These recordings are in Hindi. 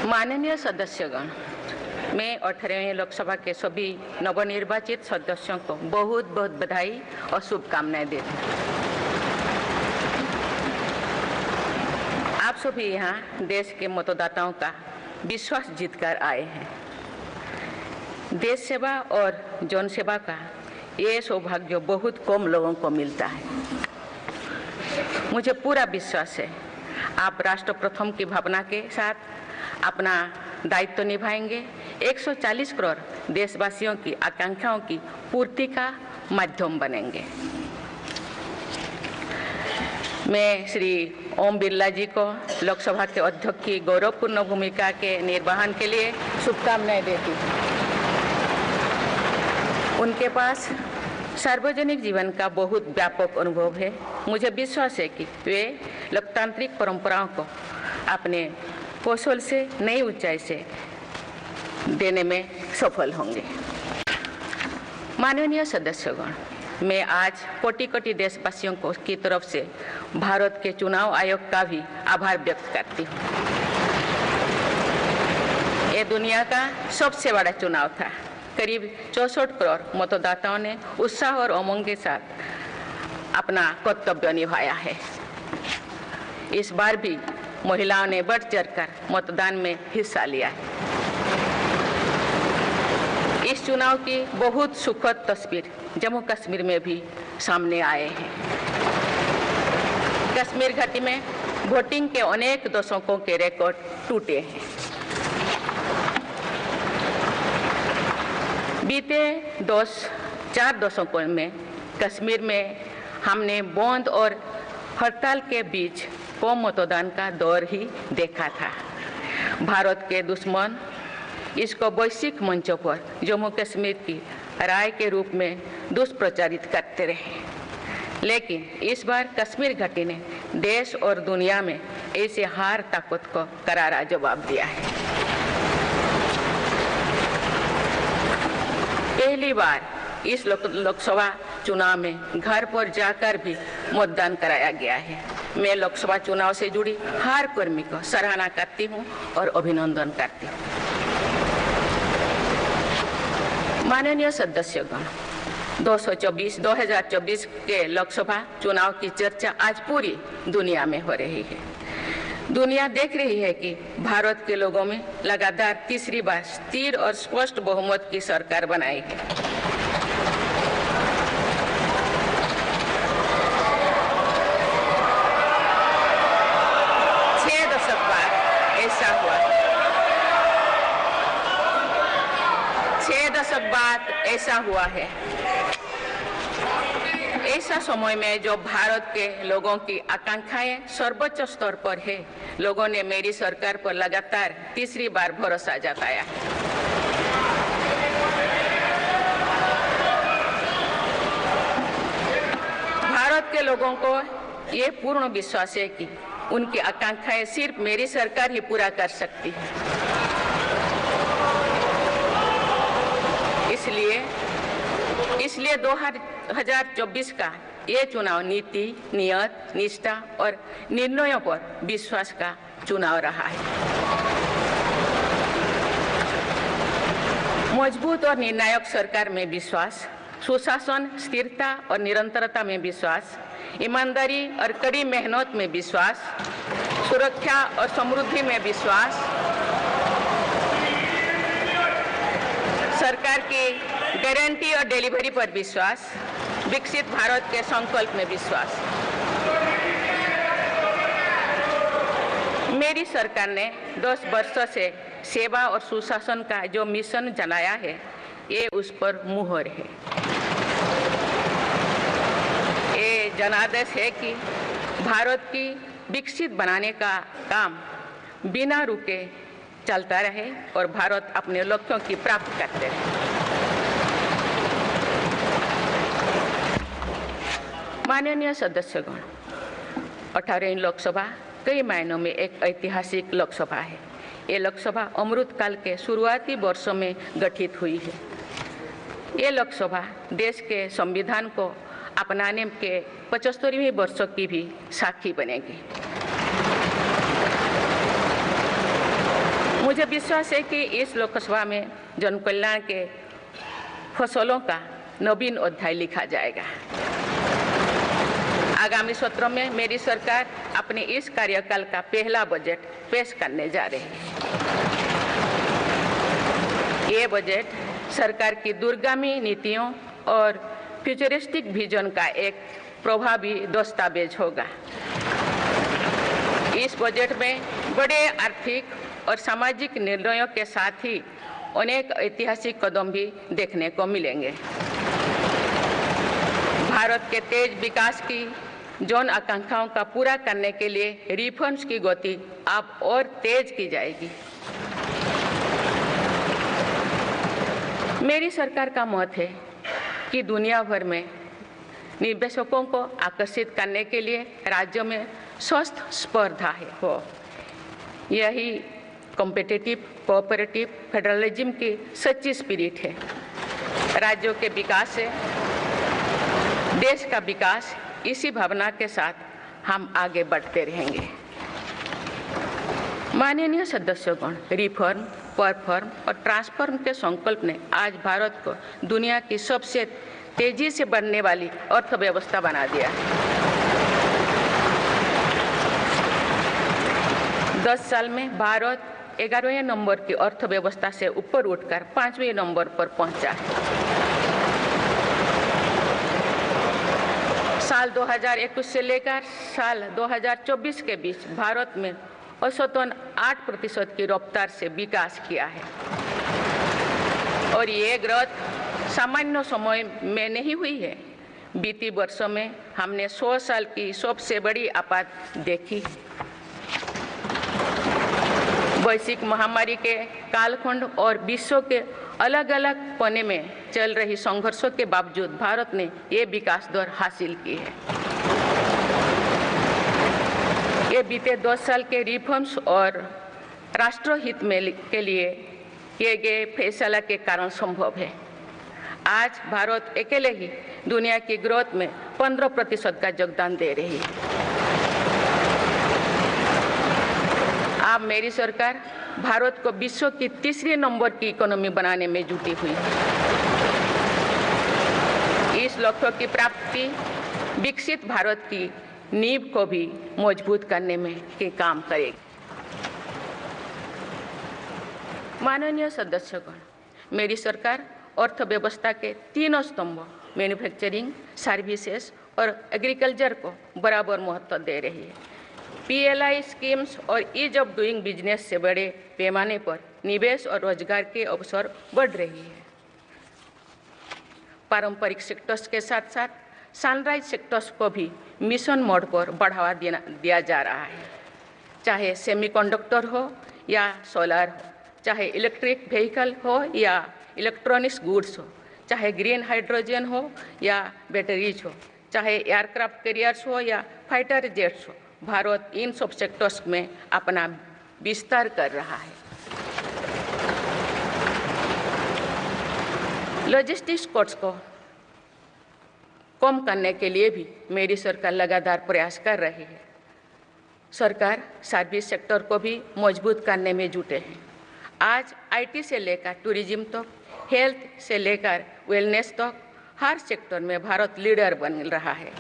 माननीय सदस्यगण, मैं 18वें लोकसभा के सभी नवनिर्वाचित सदस्यों को बहुत बहुत बधाई और शुभकामनाएं देती हूँ। आप सभी यहाँ देश के मतदाताओं का विश्वास जीतकर आए हैं। देश सेवा और जन सेवा का ये सौभाग्य बहुत कम लोगों को मिलता है। मुझे पूरा विश्वास है आप राष्ट्र प्रथम की भावना के साथ अपना दायित्व निभाएंगे, 140 करोड़ देशवासियों की आकांक्षाओं की पूर्ति का माध्यम बनेंगे। मैं श्री ओम बिरला जी को लोकसभा के अध्यक्ष की गौरवपूर्ण भूमिका के निर्वहन के लिए शुभकामनाएं देती हूँ। उनके पास सार्वजनिक जीवन का बहुत व्यापक अनुभव है। मुझे विश्वास है कि वे लोकतांत्रिक परंपराओं को अपने कौशल से नई ऊंचाई से देने में सफल होंगे। माननीय सदस्यगण, मैं आज कोटि कोटि देशवासियों को की तरफ से भारत के चुनाव आयोग का भी आभार व्यक्त करती हूँ। ये दुनिया का सबसे बड़ा चुनाव था। करीब 64 करोड़ मतदाताओं ने उत्साह और उमंग के साथ अपना कर्तव्य निभाया है। इस बार भी महिलाओं ने बढ़ चढ़कर मतदान में हिस्सा लिया है। इस चुनाव की बहुत सुखद तस्वीर जम्मू कश्मीर में भी सामने आए हैं। कश्मीर घाटी में वोटिंग के अनेक दशकों के रिकॉर्ड टूटे हैं। बीते 4 दशकों में कश्मीर में हमने बंद और हड़ताल के बीच कम मतदान का दौर ही देखा था। भारत के दुश्मन इसको वैश्विक मंचों पर जम्मू कश्मीर की राय के रूप में दुष्प्रचारित करते रहे। लेकिन इस बार कश्मीर घाटी ने देश और दुनिया में ऐसे हार ताकत को करारा जवाब दिया है। पहली बार इस लोकसभा चुनाव में घर पर जाकर भी मतदान कराया गया है। मैं लोकसभा चुनाव से जुड़ी हर कर्मी को सराहना करती हूं और अभिनंदन करती हूं। माननीय सदस्यगण, 2024 के लोकसभा चुनाव की चर्चा आज पूरी दुनिया में हो रही है। दुनिया देख रही है कि भारत के लोगों में लगातार तीसरी बार स्थिर और स्पष्ट बहुमत की सरकार बनाई है। ऐसा हुआ है। ऐसा समय में जो भारत के लोगों की आकांक्षाएं सर्वोच्च स्तर पर है, लोगों ने मेरी सरकार पर लगातार तीसरी बार भरोसा जताया है। भारत के लोगों को ये पूर्ण विश्वास है कि उनकी आकांक्षाएं सिर्फ मेरी सरकार ही पूरा कर सकती है। इसलिए 2024 का ये चुनाव नीति, नियत, निष्ठा और निर्णयों पर विश्वास का चुनाव रहा है। मजबूत और निर्णायक सरकार में विश्वास, सुशासन, स्थिरता और निरंतरता में विश्वास, ईमानदारी और कड़ी मेहनत में विश्वास, सुरक्षा और समृद्धि में विश्वास, सरकार की गारंटी और डिलीवरी पर विश्वास, विकसित भारत के संकल्प में विश्वास। मेरी सरकार ने 10 वर्षों से सेवा और सुशासन का जो मिशन जनाया है, ये उस पर मुहर है। ये जनादेश है कि भारत की विकसित बनाने का काम बिना रुके चलता रहे और भारत अपने लक्ष्यों की प्राप्ति करते रहे। माननीय सदस्यगण, 18वीं लोकसभा कई मायनों में एक ऐतिहासिक लोकसभा है। ये लोकसभा अमृतकाल के शुरुआती वर्षों में गठित हुई है। ये लोकसभा देश के संविधान को अपनाने के 75वें वर्षों की भी साक्षी बनेगी। मुझे विश्वास है कि इस लोकसभा में जन कल्याण के फसलों का नवीन अध्याय लिखा जाएगा। आगामी सत्रों में मेरी सरकार अपने इस कार्यकाल का पहला बजट पेश करने जा रही है। ये बजट सरकार की दूरगामी नीतियों और फ्यूचरिस्टिक विजन का एक प्रभावी दस्तावेज होगा। इस बजट में बड़े आर्थिक और सामाजिक निर्णयों के साथ ही अनेक ऐतिहासिक कदम भी देखने को मिलेंगे। भारत के तेज विकास की जन आकांक्षाओं का पूरा करने के लिए रिफॉर्म्स की गति अब और तेज की जाएगी। मेरी सरकार का मत है कि दुनिया भर में निवेशकों को आकर्षित करने के लिए राज्यों में स्वस्थ स्पर्धा हो। यही कॉम्पिटिटिव कोऑपरेटिव फेडरलिज्म की सच्ची स्पिरिट है। राज्यों के विकास से देश का विकास, इसी भावना के साथ हम आगे बढ़ते रहेंगे। माननीय सदस्यगण, रिफॉर्म, परफॉर्म और ट्रांसफॉर्म के संकल्प ने आज भारत को दुनिया की सबसे तेजी से बढ़ने वाली अर्थव्यवस्था बना दिया है। 10 साल में भारत 11वें नंबर की अर्थव्यवस्था से ऊपर उठकर 5वें नंबर पर पहुंचा है। साल 2021 से लेकर साल 2024 के बीच भारत में औसतन 8% की रफ्तार से विकास किया है और ये ग्रोथ सामान्य समय में नहीं हुई है। बीती वर्षों में हमने 100 साल की सबसे बड़ी आपात देखी। वैश्विक महामारी के कालखंड और विश्व के अलग अलग कोने में चल रही संघर्षों के बावजूद भारत ने ये विकास दर हासिल की है। ये बीते 10 साल के रिफॉर्म्स और राष्ट्रहित में के लिए किए गए फैसला के कारण संभव है। आज भारत अकेले ही दुनिया की ग्रोथ में 15% का योगदान दे रही है। अब मेरी सरकार भारत को विश्व की तीसरे नंबर की इकोनॉमी बनाने में जुटी हुई है। इस लक्ष्य की प्राप्ति विकसित भारत की नींव को भी मजबूत करने में के काम करेगी। माननीय सदस्यगण, मेरी सरकार अर्थव्यवस्था के 3 स्तंभ मैन्युफैक्चरिंग, सर्विसेज और एग्रीकल्चर को बराबर महत्व दे रही है। PLI स्कीम्स और ईज ऑफ डूइंग बिजनेस से बड़े पैमाने पर निवेश और रोजगार के अवसर बढ़ रही है। पारंपरिक सेक्टर्स के साथ साथ सनराइज सेक्टर्स को भी मिशन मोड पर बढ़ावा दिया जा रहा है। चाहे सेमीकंडक्टर हो या सोलर हो, चाहे इलेक्ट्रिक व्हीकल हो या इलेक्ट्रॉनिक्स गुड्स हो, चाहे ग्रीन हाइड्रोजन हो या बैटरीज हो, चाहे एयरक्राफ्ट कैरियर्स हो या फाइटर जेट्स हो, भारत इन सब सेक्टर्स में अपना विस्तार कर रहा है। लॉजिस्टिक्स कॉस्ट को कम करने के लिए भी मेरी सरकार लगातार प्रयास कर रही है। सरकार सर्विस सेक्टर को भी मजबूत करने में जुटे हैं। आज IT से लेकर टूरिज्म तक, हेल्थ से लेकर वेलनेस तक हर सेक्टर में भारत लीडर बन रहा है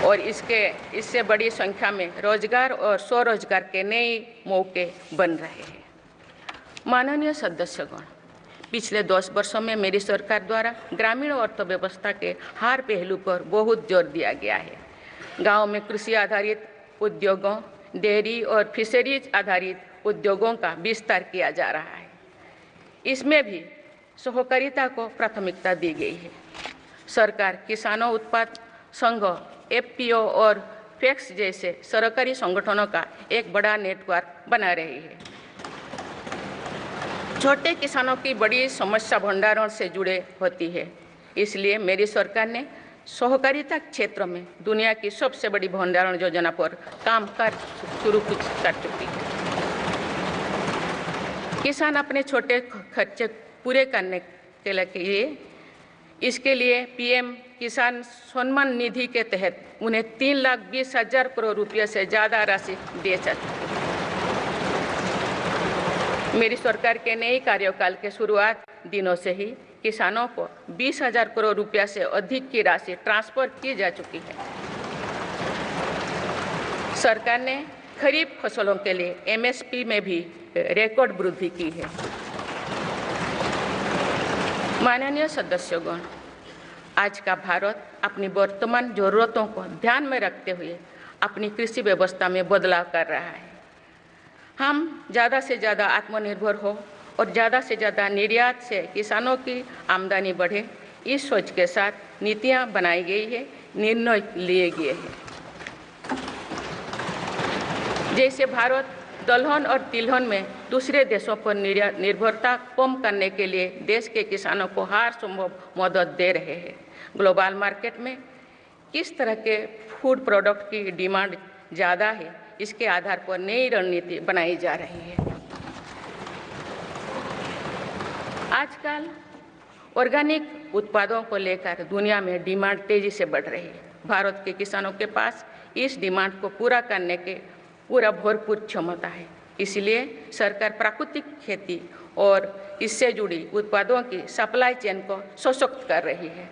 और इससे बड़ी संख्या में रोजगार और स्वरोजगार के नए मौके बन रहे हैं। माननीय सदस्यगण, पिछले 10 वर्षों में मेरी सरकार द्वारा ग्रामीण अर्थव्यवस्था के हर पहलू पर बहुत जोर दिया गया है। गांव में कृषि आधारित उद्योगों, डेयरी और फिशरीज आधारित उद्योगों का विस्तार किया जा रहा है। इसमें भी सहकारिता को प्राथमिकता दी गई है। सरकार किसानों उत्पाद संघ, FPO और FACTS जैसे सरकारी संगठनों का एक बड़ा नेटवर्क बना रही है। छोटे किसानों की बड़ी समस्या भंडारण से जुड़े होती है, इसलिए मेरी सरकार ने सहकारिता क्षेत्र में दुनिया की सबसे बड़ी भंडारण योजना पर काम शुरू कर चुकी है। किसान अपने छोटे खर्चे पूरे करने के लिए इसके लिए PM किसान सम्मान निधि के तहत उन्हें 3,20,000 करोड़ रुपये से ज़्यादा राशि दे सकते हैं। मेरी सरकार के नए कार्यकाल के शुरुआत दिनों से ही किसानों को 20,000 करोड़ रुपया से अधिक की राशि ट्रांसफर की जा चुकी है। सरकार ने खरीफ फसलों के लिए एमएसपी में भी रिकॉर्ड वृद्धि की है। माननीय सदस्यगण, आज का भारत अपनी वर्तमान जरूरतों को ध्यान में रखते हुए अपनी कृषि व्यवस्था में बदलाव कर रहा है। हम ज़्यादा से ज़्यादा आत्मनिर्भर हो और ज़्यादा से ज़्यादा निर्यात से किसानों की आमदनी बढ़े, इस सोच के साथ नीतियाँ बनाई गई है, निर्णय लिए गए हैं। जैसे भारत दलहन और तिलहन में दूसरे देशों पर निर्भरता कम करने के लिए देश के किसानों को हर संभव मदद दे रहे हैं। ग्लोबल मार्केट में किस तरह के फूड प्रोडक्ट की डिमांड ज़्यादा है, इसके आधार पर नई रणनीति बनाई जा रही है। आजकल ऑर्गेनिक उत्पादों को लेकर दुनिया में डिमांड तेजी से बढ़ रही है। भारत के किसानों के पास इस डिमांड को पूरा करने के पूरा भरपूर क्षमता है। इसलिए सरकार प्राकृतिक खेती और इससे जुड़ी उत्पादों की सप्लाई चेन को सशक्त कर रही है।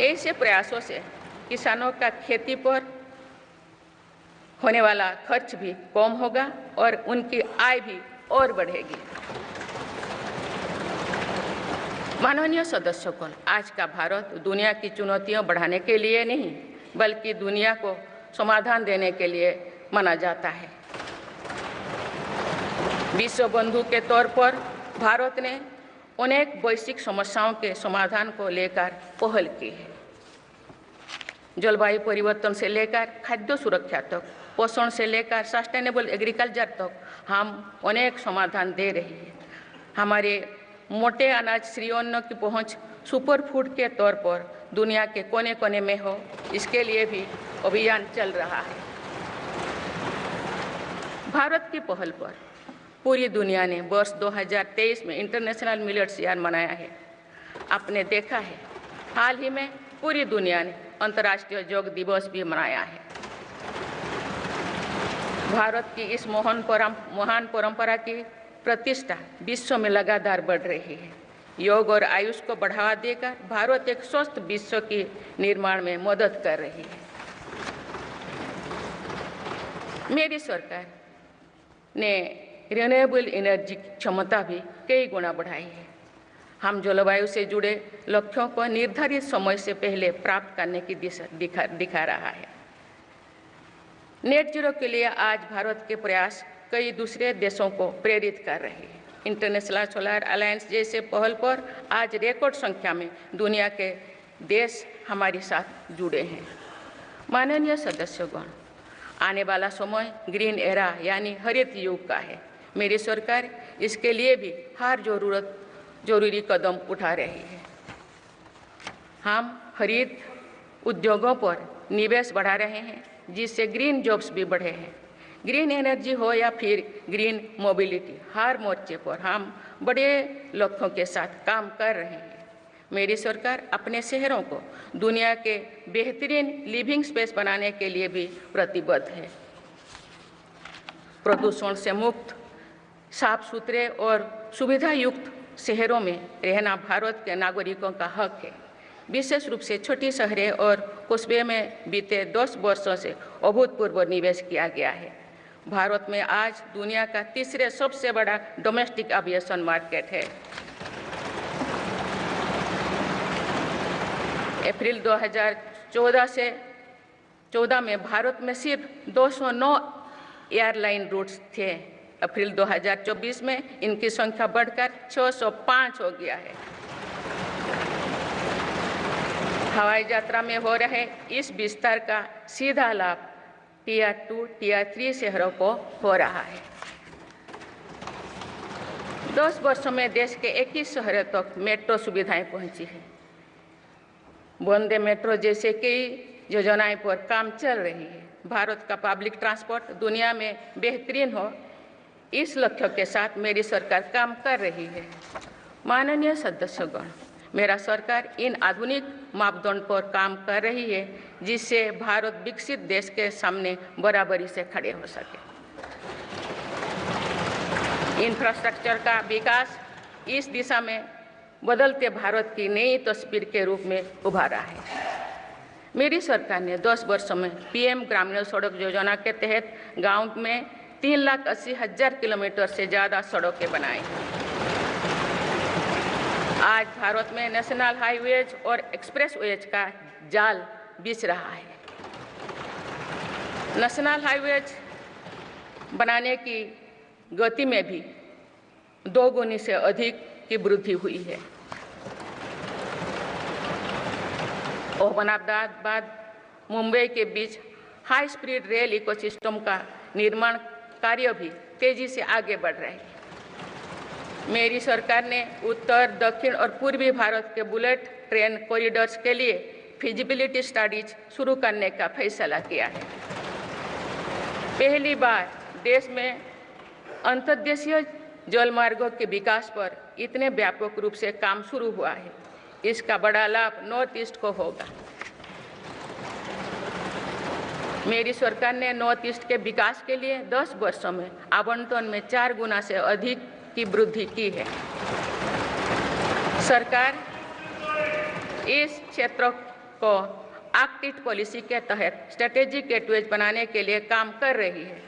ऐसे प्रयासों से किसानों का खेती पर होने वाला खर्च भी कम होगा और उनकी आय भी और बढ़ेगी। माननीय सदस्यगण, आज का भारत दुनिया की चुनौतियां बढ़ाने के लिए नहीं बल्कि दुनिया को समाधान देने के लिए माना जाता है। विश्व बंधु के तौर पर भारत ने अनेक वैश्विक समस्याओं के समाधान को लेकर पहल की है। जलवायु परिवर्तन से लेकर खाद्य सुरक्षा तक, पोषण से लेकर सस्टेनेबल एग्रीकल्चर तक हम अनेक समाधान दे रही है। हमारे मोटे अनाज श्रीअन्न की पहुंच सुपर फूड के तौर पर दुनिया के कोने कोने में हो, इसके लिए भी अभियान चल रहा है। भारत की पहल पर पूरी दुनिया ने वर्ष 2023 में इंटरनेशनल मिलेट्स ईयर मनाया है। आपने देखा है, हाल ही में पूरी दुनिया ने अंतर्राष्ट्रीय योग दिवस भी मनाया है। भारत की इस महान परंपरा की प्रतिष्ठा विश्व में लगातार बढ़ रही है। योग और आयुष को बढ़ावा देकर भारत एक स्वस्थ विश्व के निर्माण में मदद कर रही है। मेरी सरकार ने रिन्यूएबल एनर्जी की क्षमता भी कई गुना बढ़ाई है। हम जलवायु से जुड़े लक्ष्यों को निर्धारित समय से पहले प्राप्त करने की दिशा दिखा रहा है। नेट जीरो के लिए आज भारत के प्रयास कई दूसरे देशों को प्रेरित कर रहे हैं। इंटरनेशनल सोलर अलायंस जैसे पहल पर आज रिकॉर्ड संख्या में दुनिया के देश हमारे साथ जुड़े हैं। माननीय सदस्यगण, आने वाला समय ग्रीन एरा यानी हरित युग का है। मेरी सरकार इसके लिए भी हर जरूरी कदम उठा रही है। हम हरित उद्योगों पर निवेश बढ़ा रहे हैं, जिससे ग्रीन जॉब्स भी बढ़े हैं। ग्रीन एनर्जी हो या फिर ग्रीन मोबिलिटी, हर मोर्चे पर हम बड़े लक्ष्यों के साथ काम कर रहे हैं। मेरी सरकार अपने शहरों को दुनिया के बेहतरीन लिविंग स्पेस बनाने के लिए भी प्रतिबद्ध है। प्रदूषण से मुक्त, साफ सुथरे और सुविधा युक्त शहरों में रहना भारत के नागरिकों का हक है। विशेष रूप से छोटी शहरें और कस्बे में बीते 10 वर्षों से अभूतपूर्व निवेश किया गया है। भारत में आज दुनिया का तीसरे सबसे बड़ा डोमेस्टिक एविएशन मार्केट है। अप्रैल 2014 में भारत में सिर्फ 209 एयरलाइन रूट्स थे। अप्रैल 2024 में इनकी संख्या बढ़कर 605 हो गया है। हवाई यात्रा में हो रहे इस विस्तार का सीधा लाभ टियर 2, टियर 3 शहरों को हो रहा है। 10 वर्षों में देश के 21 शहरों तक मेट्रो सुविधाएं पहुंची है। वंदे मेट्रो जैसे कई योजनाएं पर काम चल रही है। भारत का पब्लिक ट्रांसपोर्ट दुनिया में बेहतरीन हो, इस लक्ष्य के साथ मेरी सरकार काम कर रही है। माननीय सदस्यगण, मेरा सरकार इन आधुनिक मापदंड पर काम कर रही है, जिससे भारत विकसित देश के सामने बराबरी से खड़े हो सके। इंफ्रास्ट्रक्चर का विकास इस दिशा में बदलते भारत की नई तस्वीर के रूप में उभारा है। मेरी सरकार ने 10 वर्षों में पीएम ग्रामीण सड़क योजना के तहत गांव में 3,80,000 किलोमीटर से ज़्यादा सड़कें बनाई। आज भारत में नेशनल हाईवेज और एक्सप्रेसवेज का जाल बिछ रहा है। नेशनल हाईवेज बनाने की गति में भी 2 गुनी से अधिक की वृद्धि हुई है। अहमदाबाद मुंबई के बीच हाई स्पीड रेल इकोसिस्टम का निर्माण कार्य भी तेजी से आगे बढ़ रहा है। मेरी सरकार ने उत्तर, दक्षिण और पूर्वी भारत के बुलेट ट्रेन कॉरिडोर्स के लिए फिजिबिलिटी स्टडीज शुरू करने का फैसला किया है। पहली बार देश में अंतर्देशीय जलमार्गों के विकास पर इतने व्यापक रूप से काम शुरू हुआ है। इसका बड़ा लाभ नॉर्थ ईस्ट को होगा। मेरी सरकार ने नॉर्थ ईस्ट के विकास के लिए 10 वर्षों में आवंटन में 4 गुना से अधिक की वृद्धि की है। सरकार इस क्षेत्र को एक्ट ईस्ट पॉलिसी के तहत स्ट्रेटेजिक गेटवेज बनाने के लिए काम कर रही है।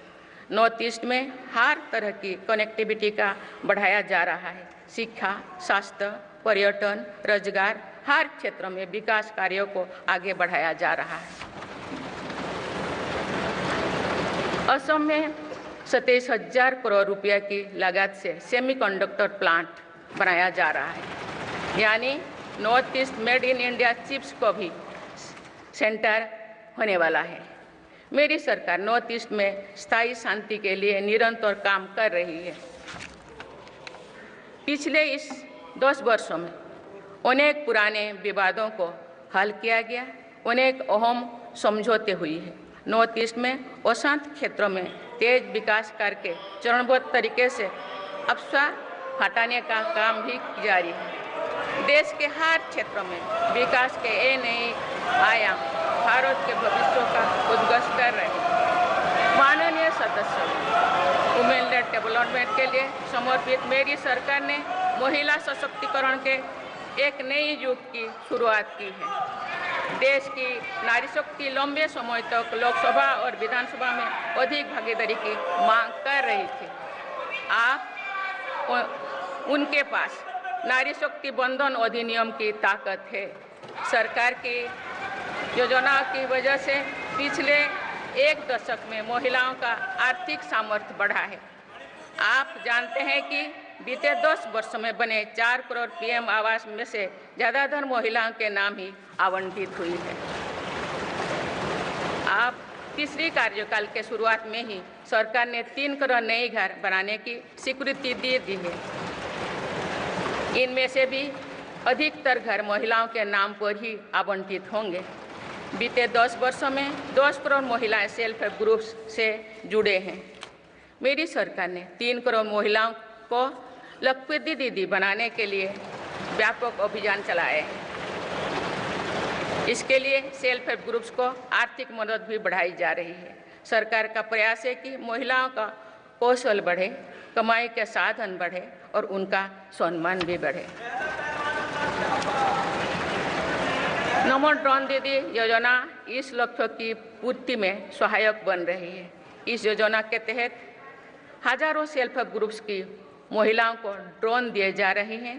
नॉर्थ ईस्ट में हर तरह की कनेक्टिविटी का बढ़ाया जा रहा है। शिक्षा, स्वास्थ्य, पर्यटन, रोजगार, हर क्षेत्र में विकास कार्यों को आगे बढ़ाया जा रहा है। असम में 27,000 करोड़ रुपया की लागत से सेमीकंडक्टर प्लांट बनाया जा रहा है। यानी north east made in India chips को भी सेंटर होने वाला है। मेरी सरकार नॉर्थ ईस्ट में स्थायी शांति के लिए निरंतर काम कर रही है। पिछले इस 10 वर्षों में अनेक पुराने विवादों को हल किया गया, अनेक अहम समझौते हुई है। नॉर्थ ईस्ट में अशांत क्षेत्रों में तेज विकास करके चरणबद्ध तरीके से अफवाह हटाने का काम भी जारी है। देश के हर क्षेत्र में विकास के नए आयाम भारत के भविष्य का उद्घोष कर रहे हैं। माननीय सदस्य, वुमेन लेड डेवलपमेंट के लिए समर्पित मेरी सरकार ने महिला सशक्तिकरण के एक नई युग की शुरुआत की है। देश की नारी शक्ति लंबे समय तक लोकसभा और विधानसभा में अधिक भागीदारी की मांग कर रही थी। आप उनके पास नारी शक्ति बंधन अधिनियम की ताकत है। सरकार की योजनाओं की वजह से पिछले 1 दशक में महिलाओं का आर्थिक सामर्थ्य बढ़ा है। आप जानते हैं कि बीते 10 वर्षों में बने 4 करोड़ पीएम आवास में से ज़्यादातर महिलाओं के नाम ही आवंटित हुई है। आप तीसरी कार्यकाल के शुरुआत में ही सरकार ने 3 करोड़ नए घर बनाने की स्वीकृति दे दी है। इनमें से भी अधिकतर घर महिलाओं के नाम पर ही आवंटित होंगे। बीते 10 वर्षों में 10 करोड़ महिलाएं सेल्फ हेल्प ग्रुप्स से जुड़े हैं। मेरी सरकार ने 3 करोड़ महिलाओं को लखपति दीदी बनाने के लिए व्यापक अभियान चलाए हैं। इसके लिए सेल्फ हेल्प ग्रुप्स को आर्थिक मदद भी बढ़ाई जा रही है। सरकार का प्रयास है कि महिलाओं का कौशल बढ़े, कमाई के साधन बढ़े और उनका सम्मान भी बढ़े। नमो ड्रोन दीदी योजना इस लक्ष्य की पूर्ति में सहायक बन रही है। इस योजना के तहत हजारों सेल्फ हेल्प ग्रुप्स की महिलाओं को ड्रोन दिए जा रहे हैं